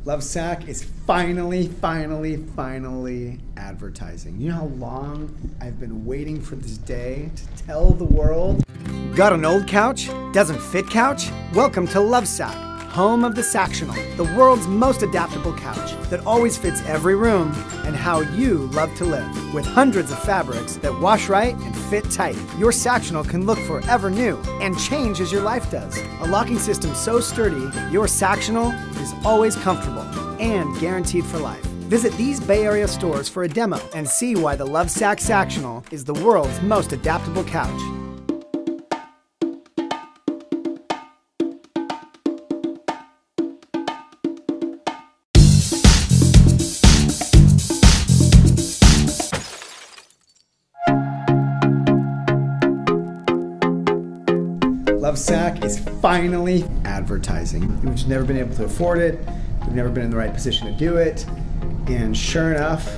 Lovesac is finally advertising. You know how long I've been waiting for this day to tell the world? Got an old couch? Doesn't fit couch? Welcome to Lovesac, home of the Sactional, the world's most adaptable couch that always fits every room and how you love to live. With hundreds of fabrics that wash right and fit tight, your Sactional can look forever new and change as your life does. A locking system so sturdy, your Sactional is always comfortable and guaranteed for life. Visit these Bay Area stores for a demo and see why the Lovesac Sactional is the world's most adaptable couch. Lovesac is finally advertising. We've just never been able to afford it. We've never been in the right position to do it. And sure enough,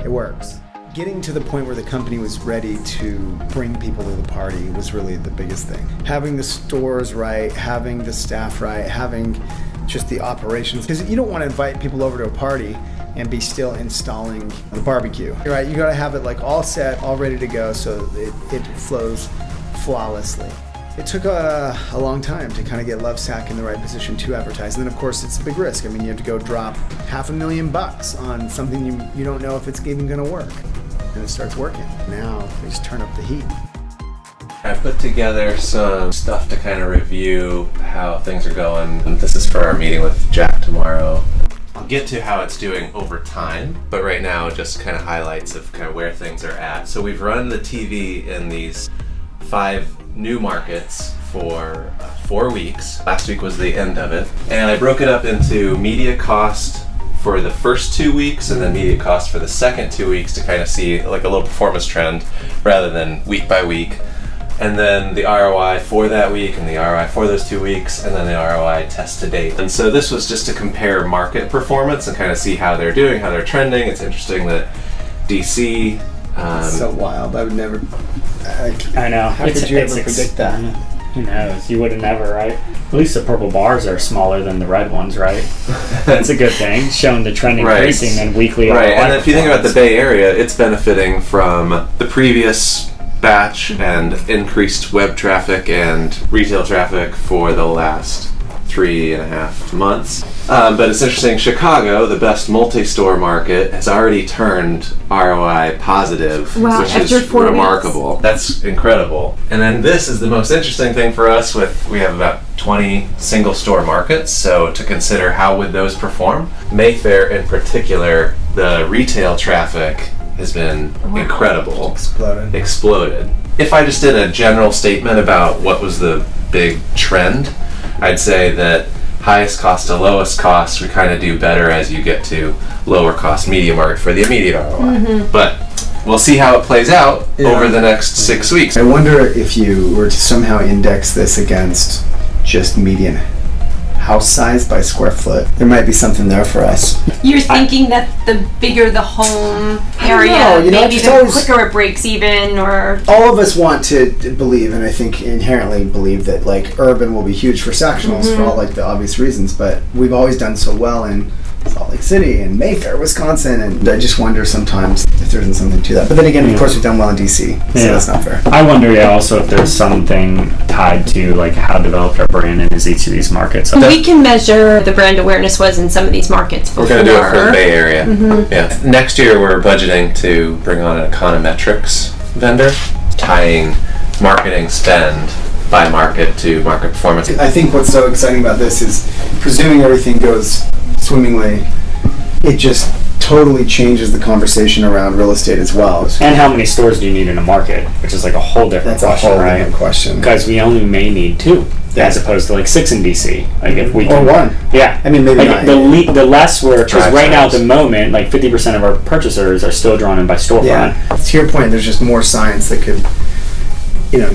it works. Getting to the point where the company was ready to bring people to the party was really the biggest thing. Having the stores right, having the staff right, having just the operations. Because you don't want to invite people over to a party and be still installing the barbecue. Right, you gotta have it like all set, all ready to go so it flows flawlessly. It took a long time to kind of get Lovesac in the right position to advertise. And then of course it's a big risk. I mean, you have to go drop $500,000 on something you don't know if it's even gonna work. And it starts working. Now they just turn up the heat. I put together some stuff to kind of review how things are going. And this is for our meeting with Jack tomorrow. I'll get to how it's doing over time, but right now just kind of highlights of kind of where things are at. So we've run the TV in these 5 new markets for 4 weeks. Last week was the end of it. And I broke it up into media cost for the first 2 weeks and then media cost for the second 2 weeks to kind of see like a little performance trend rather than week by week. And then the ROI for that week and the ROI for those 2 weeks and then the ROI test to date. And so this was just to compare market performance and kind of see how they're doing, how they're trending. It's interesting that DC it's so wild. I would never. I know. How could you ever predict that? Who knows? You would have never, right? At least the purple bars are smaller than the red ones, right? That's a good thing, showing the trend increasing and weekly. Right, and if you think about the Bay Area, it's benefiting from the previous batch and increased web traffic and retail traffic for the last 3.5 months. But it's interesting, Chicago, the best multi-store market, has already turned ROI positive, which is remarkable. That's incredible. And then this is the most interesting thing for us. We have about 20 single store markets, so to consider how would those perform. Mayfair in particular, the retail traffic has been incredible. Exploded. If I just did a general statement about what was the big trend, I'd say that highest cost to lowest cost, we kind of do better as you get to lower cost media market for the immediate ROI. But we'll see how it plays out over the next 6 weeks. I wonder if you were to somehow index this against just median house size by square foot, there might be something there for us. You're thinking that the bigger the home area, maybe the quicker it breaks even, or... All of us want to believe, and I think inherently believe, that like urban will be huge for Sactionals for all like the obvious reasons, but we've always done so well in Salt Lake City and Mayfair, Wisconsin, and I just wonder sometimes if there isn't something to that. But then again, of course, we've done well in DC, so that's not fair. I wonder, also if there's something tied to like how developed our brand is each of these markets. We can measure the brand awareness was in some of these markets before. We're going to do it for the Bay Area. Yeah. Next year, we're budgeting to bring on an econometrics vendor, tying marketing spend by market to market performance. I think what's so exciting about this is, presuming everything goes swimmingly, it just totally changes the conversation around real estate as well. And how many stores do you need in a market, which is like a whole different question, right? Different question. Because we only may need 2, as opposed to like 6 in DC. Like if we can, or 1. Yeah, I mean maybe like the less we're, because right now at the moment, like 50% of our purchasers are still drawn in by storefront. Yeah. To your point, there's just more science that could,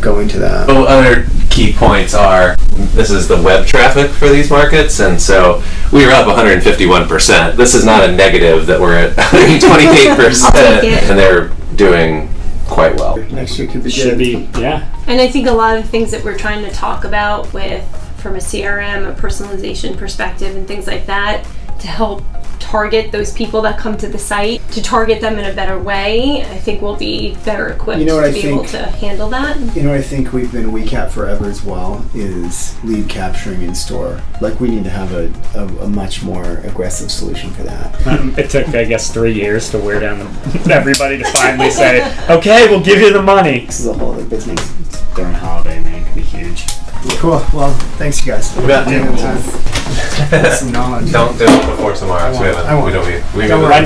go into that. Well, other key points are, this is the web traffic for these markets, and so we were up 151%. This is not a negative that we're at 128%, and they're doing quite well. Next year could be Should be, yeah. And I think a lot of things that we're trying to talk about from a CRM, a personalization perspective, and things like that, to help target those people that come to the site, to target them in a better way, I think we'll be better equipped to be able to handle that. You know what I think we've been weak at forever as well is lead capturing in store. Like, we need to have a much more aggressive solution for that. It took, I guess, 3 years to wear down everybody to finally say, okay, we'll give you the money. This is a whole other business. During holiday, man, it can be huge. Cool. Well, thanks, you guys. We got some knowledge. Don't do it before tomorrow. We don't meet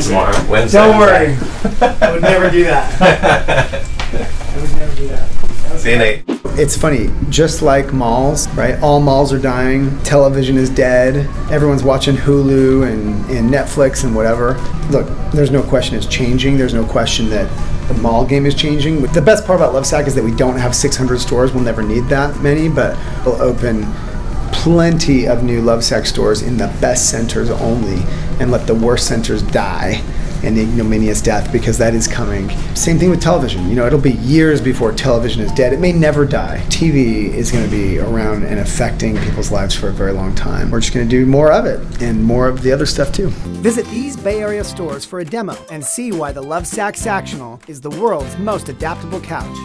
tomorrow. Wednesday. Don't worry. I would never do that. I would never do that. See you, Nate. It's funny, just like malls, right? All malls are dying. Television is dead. Everyone's watching Hulu and Netflix and whatever. Look, there's no question it's changing. There's no question that the mall game is changing. The best part about Lovesac is that we don't have 600 stores. We'll never need that many, but we'll open plenty of new Lovesac stores in the best centers only and let the worst centers die an ignominious death, because that is coming. Same thing with television. You know, it'll be years before television is dead. It may never die. TV is going to be around and affecting people's lives for a very long time. We're just going to do more of it and more of the other stuff too. Visit these Bay Area stores for a demo and see why the Lovesac Sactional is the world's most adaptable couch.